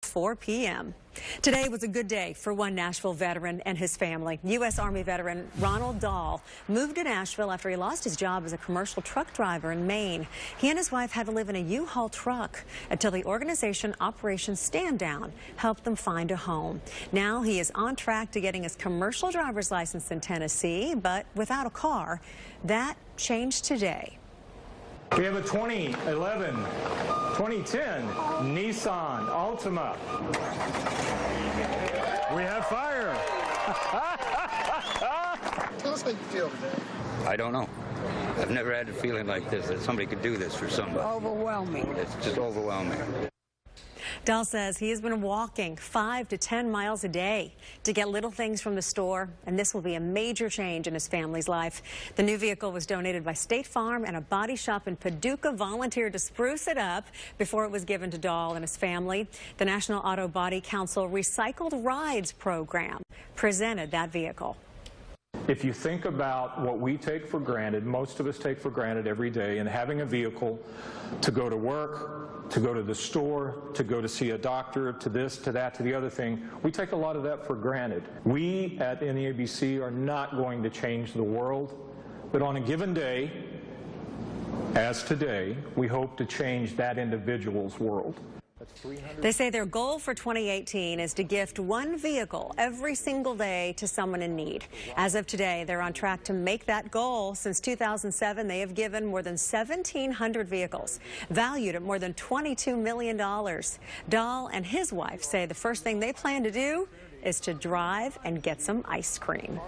4 p.m. Today was a good day for one Nashville veteran and his family. U.S. Army veteran Ronald Dahl moved to Nashville after he lost his job as a commercial truck driver in Maine. He and his wife had to live in a U-Haul truck until the organization Operation Stand Down helped them find a home. Now he is on track to getting his commercial driver's license in Tennessee, but without a car. That changed today. We have a 2011, 2010 Nissan Altima. We have fire. Tell us how you feel today. I don't know. I've never had a feeling like this, that somebody could do this for somebody. Overwhelming. It's just overwhelming. Dahl says he has been walking 5 to 10 miles a day to get little things from the store, and this will be a major change in his family's life. The new vehicle was donated by State Farm, and a body shop in Paducah volunteered to spruce it up before it was given to Dahl and his family. The National Auto Body Council Recycled Rides program presented that vehicle. If you think about what we take for granted, most of us take for granted every day, and having a vehicle to go to work, to go to the store, to go to see a doctor, to this, to that, to the other thing, we take a lot of that for granted. We at NBC are not going to change the world, but on a given day, as today, we hope to change that individual's world. They say their goal for 2018 is to gift one vehicle every single day to someone in need. As of today, they're on track to make that goal. Since 2007, they have given more than 1,700 vehicles, valued at more than $22 million. Dahl and his wife say the first thing they plan to do is to drive and get some ice cream.